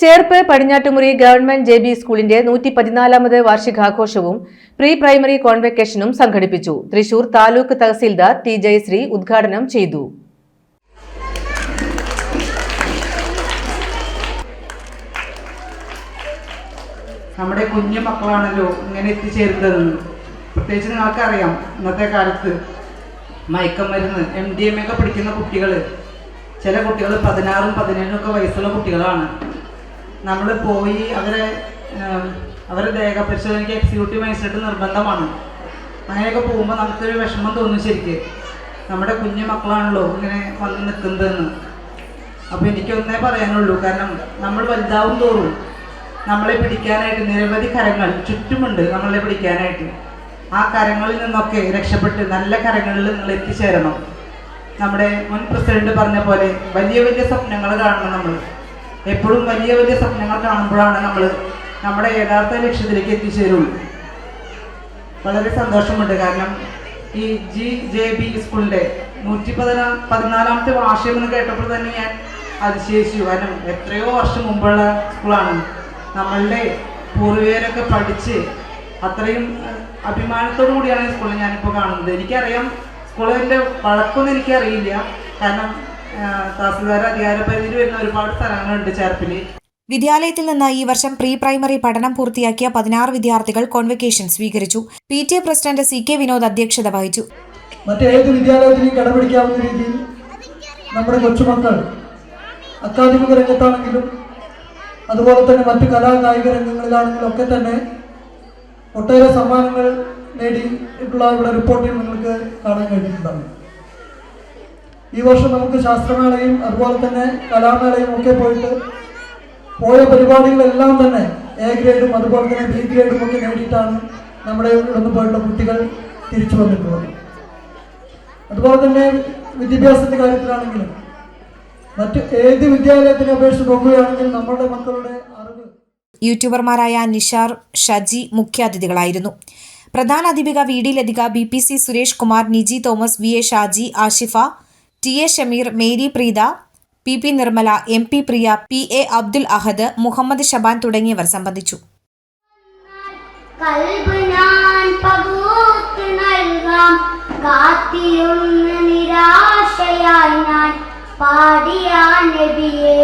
Cherpu Padinjattumuri government JB സ്കൂളിന്റെ 114ാമത് വാർഷികാഘോഷവും pre primary കോൺവെക്കേഷനും സംഘടിപ്പിച്ചു. Thrissur taluk tahsildar T. Jayashree ഉദ്ഘാടനം ചെയ്തു. നമ്മുടെ കുഞ്ഞു മക്കളാണല്ലോ ഇങ്ങനെ എത്തിച്ചേരുന്നതെന്ന്. പ്രത്യേകിച്ച് നിങ്ങൾക്കറിയാം, ഇന്നത്തെ കാലത്ത് മയക്കമരുന്ന് MDMA ഒക്കെ പിടിക്കുന്ന കുട്ടികൾ, ചില കുട്ടികൾ 16ഉം 17ഉം ഒക്കെ വയസ്സുള്ള കുട്ടികളാണ്. നമ്മൾ പോയി അവരെ ദേഹ പരിശോധനയ്ക്ക് എക്സിക്യൂട്ടീവ് മജിസ്ട്രേറ്റ് നിർബന്ധമാണ്. അങ്ങനെയൊക്കെ പോകുമ്പോൾ നമുക്കൊരു വിഷമം തോന്നും. ശരിക്ക് നമ്മുടെ കുഞ്ഞു മക്കളാണല്ലോ ഇങ്ങനെ വന്ന് നിൽക്കുന്നതെന്ന്. അപ്പോൾ എനിക്കൊന്നേ പറയാനുള്ളൂ, കാരണം നമ്മൾ വലുതാവും തോറും നമ്മളെ പിടിക്കാനായിട്ട് നിരവധി കരങ്ങൾ ചുറ്റുമുണ്ട്. നമ്മളെ പിടിക്കാനായിട്ട് ആ കരങ്ങളിൽ നിന്നൊക്കെ രക്ഷപ്പെട്ട് നല്ല കരങ്ങളിൽ നിങ്ങൾ എത്തിച്ചേരണം. നമ്മുടെ മുൻ പ്രസിഡന്റ് പറഞ്ഞ പോലെ വലിയ വലിയ സ്വപ്നങ്ങൾ കാണണം. നമ്മൾ എപ്പോഴും വലിയ വലിയ സ്വപ്നങ്ങൾ കാണുമ്പോഴാണ് നമ്മൾ നമ്മുടെ യഥാർത്ഥ ലക്ഷ്യത്തിലേക്ക് എത്തിച്ചേരുള്ളൂ. വളരെ സന്തോഷമുണ്ട്, കാരണം ഈ JB സ്കൂളിൻ്റെ 114ാമത്തെ വാർഷികം എന്ന് കേട്ടപ്പോൾ തന്നെ ഞാൻ അതിശയിച്ചു. കാരണം എത്രയോ വർഷം മുമ്പുള്ള സ്കൂളാണ്. നമ്മളുടെ പൂർവികരൊക്കെ പഠിച്ച് അത്രയും അഭിമാനത്തോടു കൂടിയാണ് ഈ സ്കൂളിൽ ഞാനിപ്പോൾ കാണുന്നത്. എനിക്കറിയാം, സ്കൂളിൻ്റെ വഴക്കൊന്നും എനിക്കറിയില്ല, കാരണം തഹസിൽദാർ അധികാരപരിധിയിൽ വരുന്ന ഒരുപാട് സ്ഥലങ്ങളുണ്ട് ചേർപ്പിൽ. വിദ്യാലയത്തിൽ നിന്ന് ഈ വർഷം പ്രീ പ്രൈമറി പഠനം പൂർത്തിയാക്കിയ 16 വിദ്യാർത്ഥികൾ കോൺവെക്കേഷൻ സ്വീകരിച്ചു. PTA പ്രസിഡന്റ് CK വിനോദ് അധ്യക്ഷത വഹിച്ചു. മറ്റേത് വിദ്യാലയത്തിനും കടപിടിക്കാവുന്ന രീതിയിൽ നമ്മുടെ കൊച്ചുമക്കൾ അക്കാദമിക രംഗത്താണെങ്കിലും അതുപോലെ തന്നെ മറ്റു കലാകായിക രംഗങ്ങളിലാണെങ്കിലും ഒക്കെ തന്നെ ഒട്ടേറെ സമ്മാനങ്ങൾ നേടിയിട്ടുള്ള ഇവിടെ റിപ്പോർട്ടിൽ നിങ്ങൾക്ക് കാണാൻ കഴിഞ്ഞിട്ടുണ്ടാകും. ഈ വർഷം നമുക്ക് ശാസ്ത്രമേളയും അതുപോലെ തന്നെ കലാമേളയും ഒക്കെ പോയ പരിപാടികളെല്ലാം തന്നെ A ഗ്രേഡും അതുപോലെ തന്നെ B ഗ്രേഡും ഒക്കെ നേടിയിട്ടാണ് നമ്മുടെ ഇവിടെ പോയിട്ടുള്ള കുട്ടികൾ തിരിച്ചു വന്നിട്ടുള്ളത്. അതുപോലെ തന്നെ വിദ്യാഭ്യാസത്തിന്റെ കാര്യത്തിലാണെങ്കിലും മറ്റ് ഏത് വിദ്യാലയത്തിനെ അപേക്ഷിച്ച് നോക്കുകയാണെങ്കിൽ നമ്മുടെ മക്കളുടെ അറിവ്. യൂട്യൂബർമാരായ നിഷാർ, ഷജി മുഖ്യാതിഥികളായിരുന്നു. പ്രധാന അധ്യാപിക VD Lathika, BPC Suresh Kumar, Niji Thomas, VA Shaji, Ashifa, TA Shameer, Mary Preetha, PP Nirmala, MP Priya, PA Abdul Ahad, Muhammad Shaban തുടങ്ങിയവർ സംബന്ധിച്ചു. പാടിയ നബിയേ